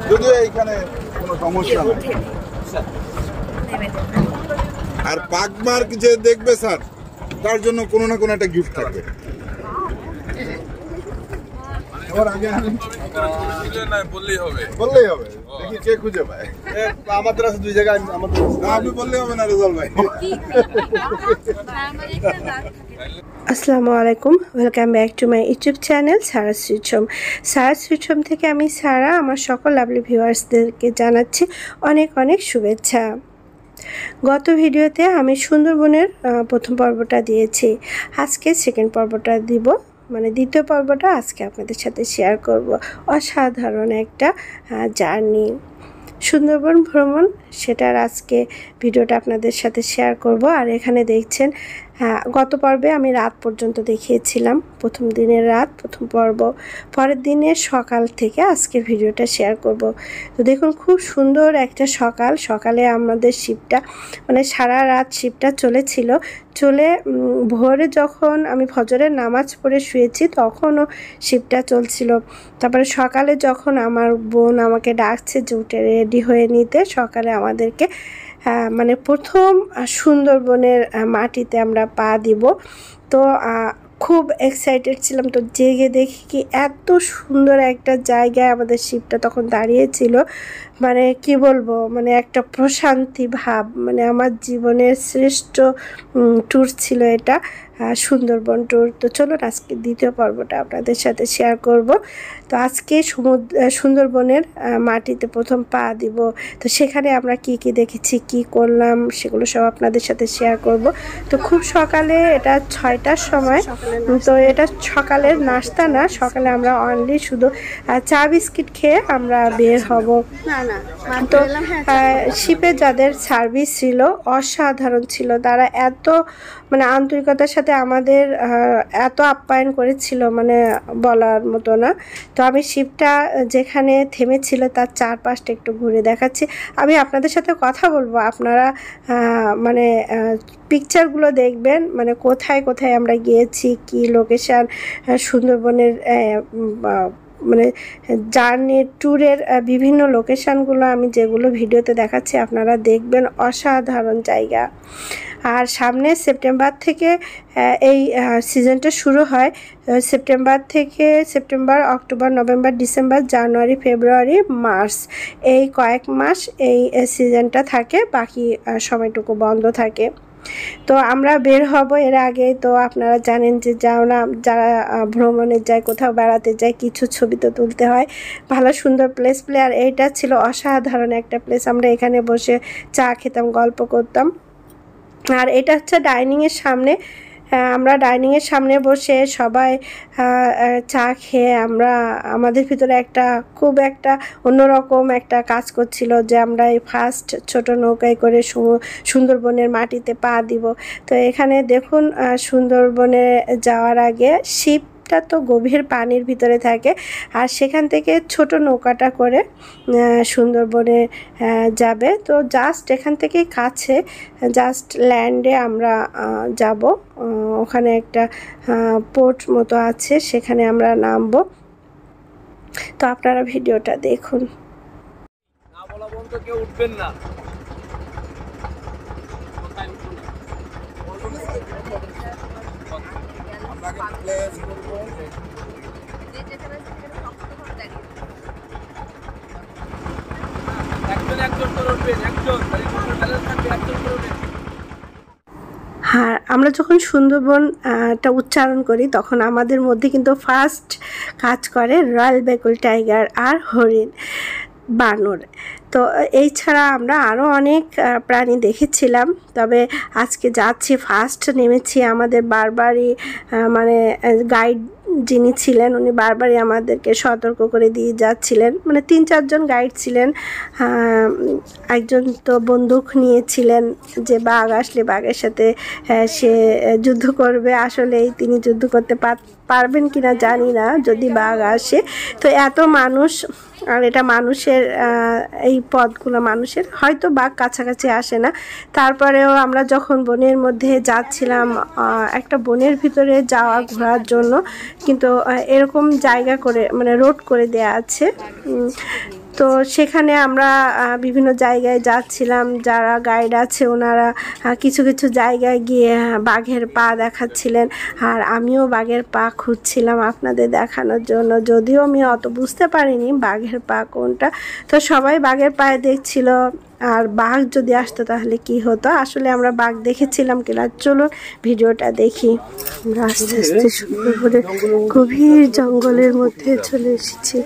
যদিও এইখানে কোনো সমস্যা নেই। আর পাকমার্ক যে দেখবে স্যার, তার জন্য কোনো না কোনো একটা গিফট থাকবে। বললেই হবে, দেখি কে খুঁজে পায়। আমাদের আছে 2 জায়গায়, আপনি বললেই হবে না রেজাল ভাই। আসসালামু আলাইকুম, welcome back to my YouTube channel Sara sweet home. Sara sweet home থেকে আমি সারা আমার সকল লাভলি ভিউয়ার্সদেরকে জানাচ্ছি অনেক অনেক শুভেচ্ছা। গত ভিডিওতে আমি সুন্দরবনের প্রথম পর্বটা দিয়েছি, আজকে সেকেন্ড পর্বটা দিব, মানে দ্বিতীয় পর্বটা আজকে আপনাদের সাথে শেয়ার করব। অসাধারণ একটা জার্নি, সুন্দরবন ভ্রমণ, সেটার আজকে ভিডিওটা আপনাদের সাথে শেয়ার করব। আর এখানে দেখছেন গত পর্বে আমি রাত পর্যন্ত দেখিয়েছিলাম, প্রথম দিনের রাত প্রথম পর্ব, পরের দিনের সকাল থেকে আজকের ভিডিওটা শেয়ার করব। তো দেখুন খুব সুন্দর একটা সকাল, সকালে আমাদের শিপটা মানে সারা রাত শিপটা চলেছিল, চলে ভোরে যখন আমি ফজরের নামাজ পড়ে শুয়েছি তখনও শিপটা চলছিল। তারপরে সকালে যখন আমার বোন আমাকে ডাকছে যে উঠে রেডি হয়ে নিতে, সকালে আমাদেরকে মানে প্রথম সুন্দরবনের মাটিতে আমরা পা দিব। তো খুব এক্সাইটেড ছিলাম, তো জেগে দেখি কি এত সুন্দর একটা জায়গায় আমাদের শিপটা তখন দাঁড়িয়েছিল, মানে কি বলবো, মানে একটা প্রশান্তি ভাব, মানে আমার জীবনের শ্রেষ্ঠ ট্যুর ছিল এটা, সুন্দরবন ট্যুর। তো চলুন আজকে দ্বিতীয় পর্বটা আপনাদের সাথে শেয়ার করব। তো আজকে সুন্দরবনের মাটিতে প্রথম পা দিব, তো সেখানে আমরা কি কি দেখেছি, কি করলাম, সেগুলো সব আপনাদের সাথে শেয়ার করব। তো খুব সকালে, এটা 6টার সময়, তো এটা সকালের নাস্তা না, সকালে আমরা অনলি শুধু চা বিস্কিট খেয়ে আমরা বের হব। তো শিপে যাদের সার্ভিস ছিল অসাধারণ ছিল, তারা এত মানে আন্তরিকতার সাথে আমাদের এত আপ্যায়ন করেছিল, মানে বলার মতো না। তো আমি শিপটা যেখানে থেমেছিল তার চারপাশটা একটু ঘুরে দেখাচ্ছি, আমি আপনাদের সাথে কথা বলবো, আপনারা মানে পিকচারগুলো দেখবেন, মানে কোথায় কোথায় আমরা গিয়েছি, কি লোকেশান, সুন্দরবনের মানে জার্নির ট্যুরের বিভিন্ন লোকেশানগুলো আমি যেগুলো ভিডিওতে দেখাচ্ছি আপনারা দেখবেন, অসাধারণ জায়গা। আর সামনে সেপ্টেম্বর থেকে এই সিজনটা শুরু হয়, সেপ্টেম্বর, অক্টোবর, নভেম্বর, ডিসেম্বর, জানুয়ারি, ফেব্রুয়ারি, মার্চ, এই কয়েক মাস এই সিজনটা থাকে, বাকি সময়টুকু বন্ধ থাকে। তো আমরা বের হব, এর আগে তো আপনারা জানেন যে যারা ভ্রমণে যায়, কোথাও বেড়াতে যায়, কিছু ছবি তো তুলতে হয়, ভালো সুন্দর প্লেস। আর এইটা ছিল অসাধারণ একটা প্লেস, আমরা এখানে বসে চা খেতাম, গল্প করতাম। আর এটা হচ্ছে ডাইনিংয়ের সামনে, আমরা ডাইনিংয়ের সামনে বসে সবাই চা খেয়ে আমাদের ভিতরে খুব একটা অন্যরকম একটা কাজ করছিল যে আমরা এই ফার্স্ট ছোট নৌকায় করে সুন্দরবনের মাটিতে পা দিব। তো এখানে দেখুন সুন্দরবনে যাওয়ার আগে শিপটা তো গভীর পানির ভিতরে থাকে, আর সেখান থেকে ছোট নৌকাটা করে সুন্দরবনে যাবে। তো জাস্ট এখান থেকে কাছে, জাস্ট ল্যান্ডে আমরা যাব, ওখানে একটা পোর্ট মতো আছে, সেখানে আমরা নামবো। তো আপনারা ভিডিওটা দেখুন। না বলা বন্ধ, কেউ উঠবেন না। একজন করে উঠবেন, হ্যাঁ, আমরা যখন সুন্দরবনটা উচ্চারণ করি তখন আমাদের মধ্যে কিন্তু ফার্স্ট কাজ করে রয়্যাল বেঙ্গল টাইগার আর হরিণ, বানর। তো এই ছাড়া আমরা আরও অনেক প্রাণী দেখেছিলাম, তবে আজকে যাচ্ছি ফার্স্ট নেমেছি, আমাদের বারবারই মানে গাইড যিনি ছিলেন উনি বারবারই আমাদেরকে সতর্ক করে দিয়ে যাচ্ছিলেন, মানে 3-4 জন গাইড ছিলেন, একজন তো বন্দুক নিয়েছিলেন যে বাঘ আসলে বাঘের সাথে সে যুদ্ধ করবে, আসলেই তিনি যুদ্ধ করতে পারবেন কিনা জানি না যদি বাঘ আসে। তো এত মানুষ, আর এটা মানুষের এই পথগুলো মানুষের, হয়তো বাঘ কাছাকাছি আসে না, তারপরেও আমরা যখন বনের মধ্যে যাচ্ছিলাম, একটা বনের ভিতরে যাওয়া ঘোরার জন্য কিন্তু এরকম জায়গা করে মানে রোড করে দেয়া আছে, তো সেখানে আমরা বিভিন্ন জায়গায় যাচ্ছিলাম, যারা গাইড আছে ওনারা কিছু কিছু জায়গায় গিয়ে বাঘের পা দেখাচ্ছিলেন, আর আমিও বাঘের পা খুঁজছিলাম আপনাদের দেখানোর জন্য, যদিও আমি অত বুঝতে পারিনি বাঘের পা কোনটা। তো সবাই বাঘের পায়ে দেখছিল, আর বাঘ যদি আসতো তাহলে কি হতো। আসলে আমরা বাঘ দেখেছিলাম কিনা চলুন ভিডিওটা দেখি। আমরা আস্তে আস্তে শুরু করে গভীর জঙ্গলের মধ্যে চলে এসেছি।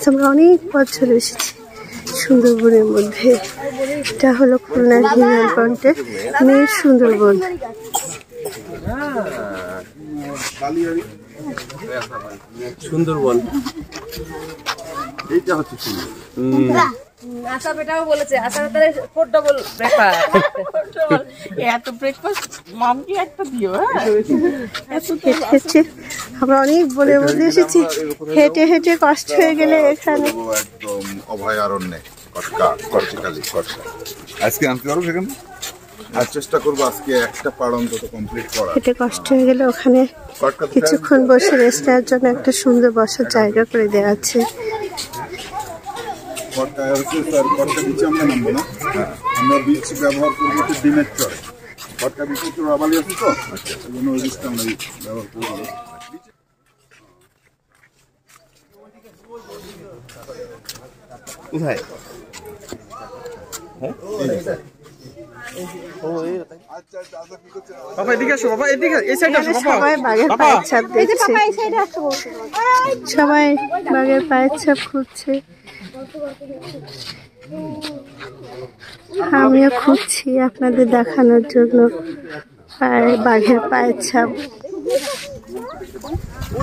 আমরা অনেক পথ চলে এসেছি সুন্দরবনের মধ্যে। এটা হলো খুলনার হিমাল পয়েন্টে মেয়ের সুন্দরবন। সুন্দরবন এইটা হচ্ছে আশা বেটাও বলেছে আশা বেটারে ফোর ডবল ব্রেকফাস্ট এত ব্রেকফাস্ট মম কি একটা দিও। হেঁটে আমরা অনেক বনের মধ্যে এসেছি, হেঁটে হেঁটে কষ্ট হয়ে গেলে এখানে একদম অভয়ারণ্যে আজকে আনতে পারবো সেখানে, আর চেষ্টা করবো আজকে একটা পাড় অন্তত কমপ্লিট করা। হেঁটে কষ্ট হয়ে গেলে ওখানে কিছুক্ষণ বসে রেস্ট নেওয়ার জন্য একটা সুন্দর বসার জায়গা করে দেওয়া আছে। আমরা নামবো না, আমরা বিচ ব্যবহার করবো ডিমের চরে। কটকা বিচে তো রাবালি আছে, তো এই জন্য ওই বিচটা আমরা ব্যবহার করবো। কোথায় বাবা এদিকে আসো, বাবা এদিকে, এই সাইডে আসো বাবা। সবাই বাঘের পায়ের ছাপ দেখছে, সবাই বাঘের পায়ের ছাপ খুঁজছে, আমিও খুঁজছি আপনাদের দেখানোর জন্য বাঘের পায়ের ছাপ।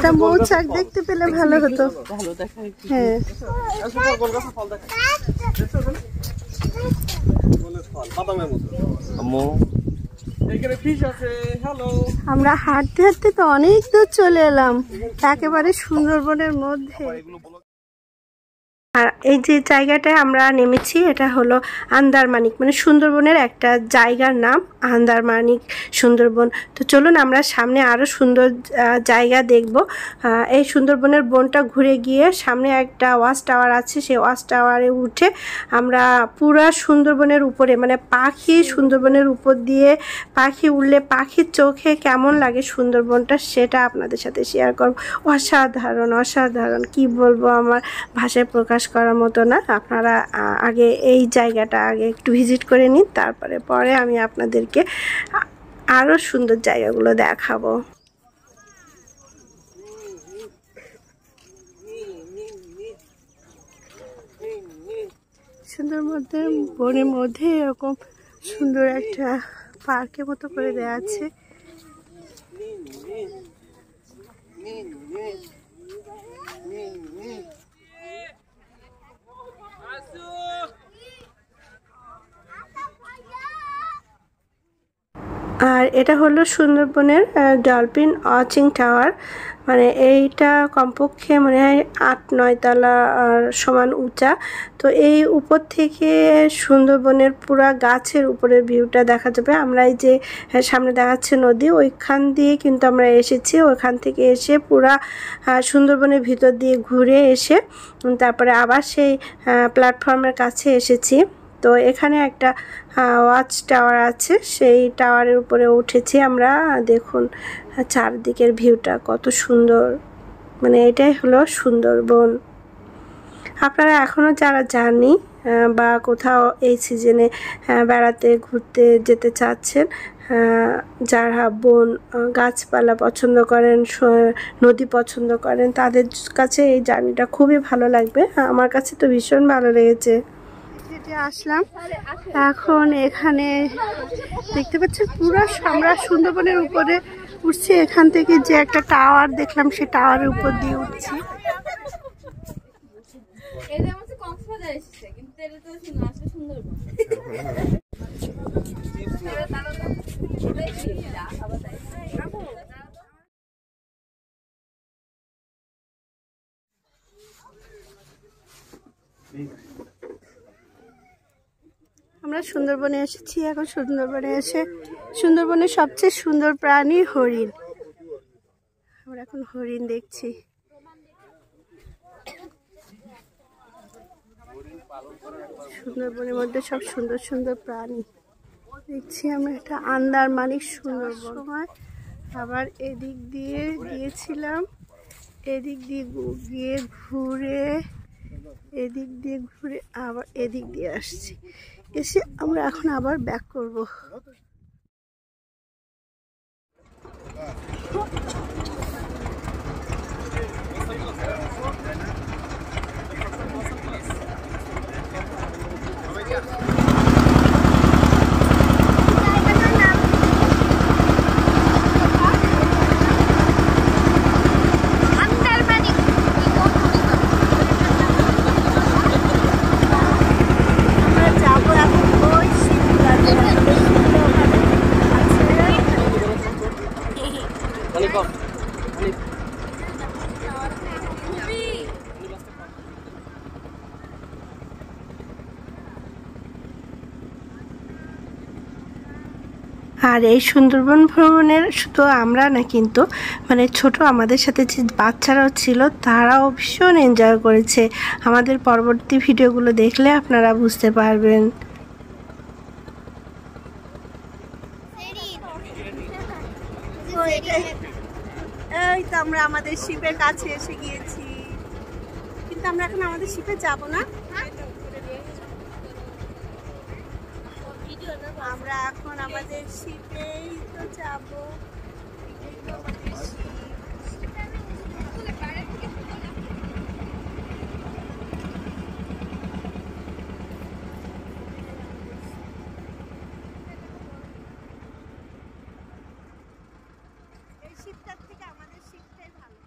তা মৌচাক দেখতে পেলে ভালো হতো। হ্যাঁ আমরা হাঁটতে হাঁটতে তো অনেক দূর চলে এলাম, একেবারে সুন্দরবনের মধ্যে। আর এই যে জায়গাটায় আমরা নেমেছি এটা হলো আন্দারমানিক, মানে সুন্দরবনের একটা জায়গার নাম আন্দারমানিক সুন্দরবন। তো চলুন আমরা সামনে আরও সুন্দর জায়গা দেখব। এই সুন্দরবনের বনটা ঘুরে গিয়ে সামনে একটা ওয়াচ টাওয়ার আছে, সেই ওয়াচ টাওয়ারে উঠে আমরা পুরা সুন্দরবনের উপরে, মানে পাখি সুন্দরবনের উপর দিয়ে পাখি উড়লে পাখির চোখে কেমন লাগে সুন্দরবনটা সেটা আপনাদের সাথে শেয়ার করব। অসাধারণ অসাধারণ, কি বলবো, আমার ভাষায় প্রকাশ করার মতো না। আপনারা আগে এই জায়গাটা আগে একটু ভিজিট করে নিন, তারপরে আমি আপনাদেরকে আরো সুন্দর জায়গাগুলো দেখাবো। সুন্দর মধ্যে বনের মধ্যে এরকম সুন্দর একটা পার্কের মতো করে দেওয়া আছে। আর এটা হলো সুন্দরবনের ডলফিন ওয়াচিং টাওয়ার, মানে এইটা কমপক্ষে মনে হয় 8-9 তলা সমান উঁচা। তো এই উপর থেকে সুন্দরবনের পুরা গাছের উপরের ভিউটা দেখা যাবে। আমরা এই যে সামনে দেখাচ্ছে নদী, ওইখান দিয়ে কিন্তু আমরা এসেছি, ওইখান থেকে এসে পুরা সুন্দরবনের ভিতর দিয়ে ঘুরে এসে তারপরে আবার সেই প্ল্যাটফর্মের কাছে এসেছি। তো এখানে একটা ওয়াচ টাওয়ার আছে, সেই টাওয়ারের উপরে উঠেছি আমরা। দেখুন চারদিকের ভিউটা কত সুন্দর, মানে এটাই হলো সুন্দরবন। আপনারা এখনও যারা যাননি বা কোথাও এই সিজনে বেড়াতে ঘুরতে যেতে চাচ্ছেন, যারা বন গাছপালা পছন্দ করেন, নদী পছন্দ করেন, তাদের কাছে এই জার্নিটা খুবই ভালো লাগবে। আমার কাছে তো ভীষণ ভালো লেগেছে। আসলাম এখন, এখানে দেখতে পাচ্ছেন পুরো আমরা সুন্দরবনের উপরে উঠছি। এখান থেকে যে একটা টাওয়ার দেখলাম, সেই টাওয়ারের উপর দিয়ে উঠছি। আমরা সুন্দরবনে এসেছি। এখন সুন্দরবনে এসে সুন্দরবনের সবচেয়ে সুন্দর প্রাণী হরিণ, আমরা এখন হরিণ দেখছি। সুন্দরবনের মধ্যে সব সুন্দর সুন্দর প্রাণী দেখছি আমরা। একটা আন্দারমানিক সুন্দরবন। আবার এদিক দিয়ে গিয়েছিলাম, এদিক দিয়ে গিয়ে ঘুরে, এদিক দিয়ে ঘুরে আবার এদিক দিয়ে আসছি। এসে আমরা এখন আবার ব্যাক করব। আর এই সুন্দরবন ভ্রমণের শুধু আমরা না, কিন্তু মানে ছোট আমাদের সাথে যে বাচ্চারাও ছিল তারাও ভীষণ এনজয় করেছে। আমাদের পরবর্তী ভিডিওগুলো দেখলে আপনারা বুঝতে পারবেন। এই তো আমরা আমাদের শিপের কাছে এসে গিয়েছি, কিন্তু আমরা এখন আমাদের শিপে যাব না। আমরা এখন আমাদের শিপেই তো যাব। এই শিপটার থেকে আমাদের শিপটাই ভালো,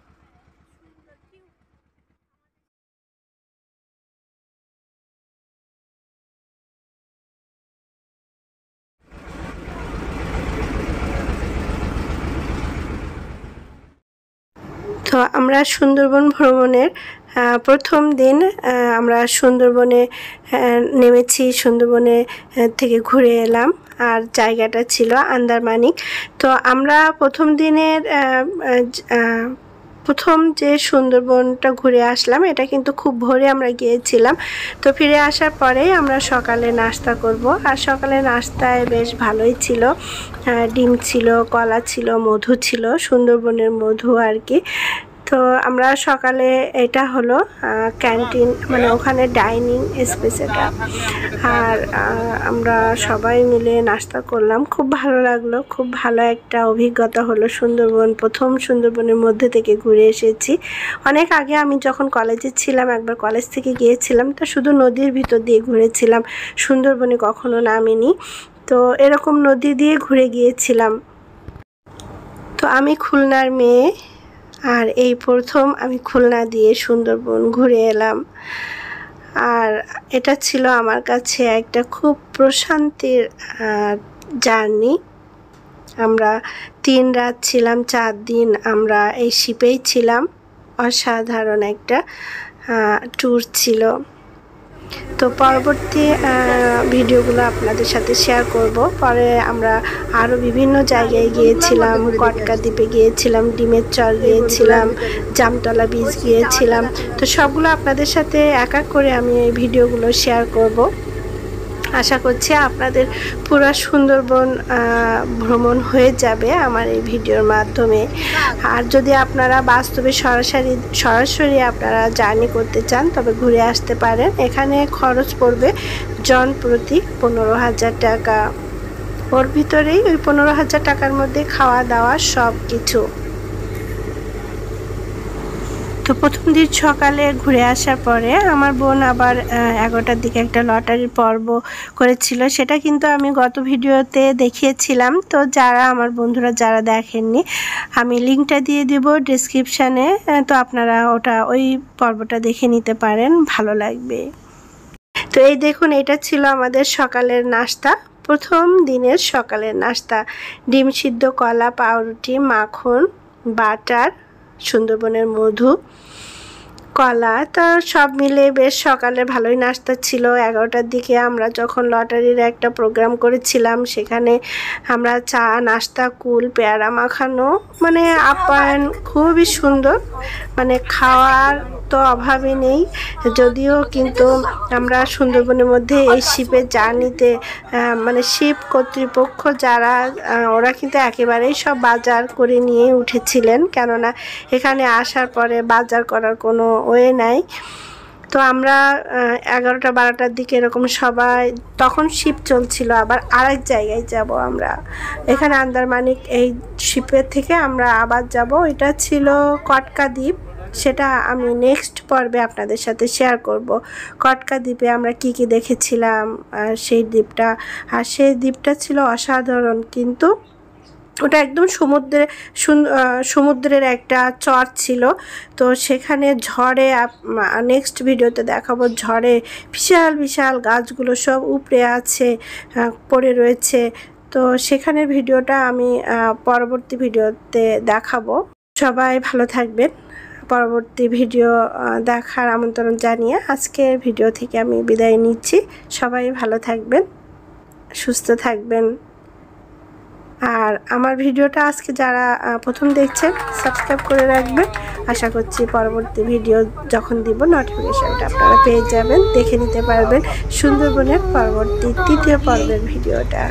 সুন্দর কিউট। তো আমরা সুন্দরবন ভ্রমণের প্রথম দিন আমরা সুন্দরবনে নেমেছি, সুন্দরবনে থেকে ঘুরে এলাম। আর জায়গাটা ছিল আন্দারমানিক। তো আমরা প্রথম দিনের প্রথম যে সুন্দরবনটা ঘুরে আসলাম, এটা কিন্তু খুব ভোরে আমরা গিয়েছিলাম। তো ফিরে আসার পরেই আমরা সকালে নাস্তা করব। আর সকালে নাস্তায় বেশ ভালোই ছিল, ডিম ছিল, কলা ছিল, মধু ছিল, সুন্দরবনের মধু আর কি। তো আমরা সকালে, এটা হলো ক্যান্টিন, মানে ওখানে ডাইনিং স্পেস এটা। আর আমরা সবাই মিলে নাস্তা করলাম, খুব ভালো লাগলো, খুব ভালো একটা অভিজ্ঞতা হলো। সুন্দরবন, প্রথম সুন্দরবনের মধ্যে থেকে ঘুরে এসেছি। অনেক আগে আমি যখন কলেজে ছিলাম, একবার কলেজ থেকে গিয়েছিলাম, তো শুধু নদীর ভিতর দিয়ে ঘুরেছিলাম, সুন্দরবনে কখনো নামিনি। তো এরকম নদী দিয়ে ঘুরে গিয়েছিলাম। তো আমি খুলনার মেয়ে, আর এই প্রথম আমি খুলনা দিয়ে সুন্দরবন ঘুরে এলাম। আর এটা ছিল আমার কাছে একটা খুব প্রশান্তির জার্নি। আমরা 3 রাত ছিলাম, 4 দিন আমরা এই শিপেই ছিলাম। অসাধারণ একটা ট্যুর ছিল। তো পরবর্তী ভিডিওগুলো আপনাদের সাথে শেয়ার করব। পরে আমরা আরও বিভিন্ন জায়গায় গিয়েছিলাম, কটকা দ্বীপে গিয়েছিলাম, ডিমের চর গিয়েছিলাম, জামতলা বীচ গিয়েছিলাম। তো সবগুলো আপনাদের সাথে এক এক করে আমি এই ভিডিওগুলো শেয়ার করব। আশা করছি আপনাদের পুরো সুন্দরবন ভ্রমণ হয়ে যাবে আমার এই ভিডিওর মাধ্যমে। আর যদি আপনারা বাস্তবে সরাসরি আপনারা জার্নি করতে চান, তবে ঘুরে আসতে পারেন। এখানে খরচ পড়বে জন প্রতি 15,000 টাকা। ওর ভিতরেই ওই 15,000 টাকার মধ্যে খাওয়া দাওয়া সব কিছু। তো প্রথম দিন সকালে ঘুরে আসার পরে আমার বোন আবার 11টার দিকে একটা লটারির পর্ব করেছিল, সেটা কিন্তু আমি গত ভিডিওতে দেখিয়েছিলাম। তো যারা আমার বন্ধুরা যারা দেখেননি, আমি লিঙ্কটা দিয়ে দেব ডেসক্রিপশানে, তো আপনারা ওই পর্বটা দেখে নিতে পারেন, ভালো লাগবে। তো এই দেখুন, এটা ছিল আমাদের সকালের নাস্তা, প্রথম দিনের সকালের নাস্তা। ডিম সিদ্ধ, কলা, পাউরুটি, মাখন, বাটার, সুন্দরবনের মধু, কলা। তা সব মিলে বেশ সকালে ভালোই নাস্তা ছিল। 11টার দিকে আমরা যখন লটারির একটা প্রোগ্রাম করেছিলাম, সেখানে আমরা চা, নাস্তা, কুল, পেয়ারা মাখানো, মানে আপ্যায়ন খুবই সুন্দর, মানে খাওয়ার তো অভাবই নেই, যদিও কিন্তু আমরা সুন্দরবনের মধ্যে এই শিপের জার্নিতে মানে শিপ কর্তৃপক্ষ যারা ওরা কিন্তু একেবারেই সব বাজার করে নিয়ে উঠেছিলেন, কেননা এখানে আসার পরে বাজার করার কোনো ওয়ে নাই। তো আমরা 11টা 12টার দিকে এরকম সবাই, তখন শিপ চলছিল আবার আরেক জায়গায় যাব আমরা, এখানে আন্দারমানিক এই শিপের থেকে আমরা আবার যাব, এটা ছিল কটকা দ্বীপ। সেটা আমি নেক্সট পর্বে আপনাদের সাথে শেয়ার করব। কটকা দ্বীপে আমরা কি কি দেখেছিলাম সেই দ্বীপটা, আর সেই দ্বীপটা ছিল অসাধারণ, কিন্তু ওটা একদম সমুদ্রের একটা চর ছিল। তো সেখানে ঝড়ে নেক্সট ভিডিওতে দেখাবো, ঝড়ে বিশাল বিশাল গাছগুলো সব উপড়ে আছে, পড়ে রয়েছে। তো সেখানের ভিডিওটা আমি পরবর্তী ভিডিওতে দেখাবো। সবাই ভালো থাকবেন, পরবর্তী ভিডিও দেখার আমন্ত্রণ জানিয়ে আজকের ভিডিও থেকে আমি বিদায় নিচ্ছি। সবাই ভালো থাকবেন, সুস্থ থাকবেন। আর আমার ভিডিওটা আজকে যারা প্রথম দেখছেন সাবস্ক্রাইব করে রাখবেন। আশা করছি পরবর্তী ভিডিও যখন দিব নোটিফিকেশনটা আপনারা পেয়ে যাবেন, দেখে নিতে পারবেন সুন্দরবনের পরবর্তী 3য় পর্বের ভিডিওটা।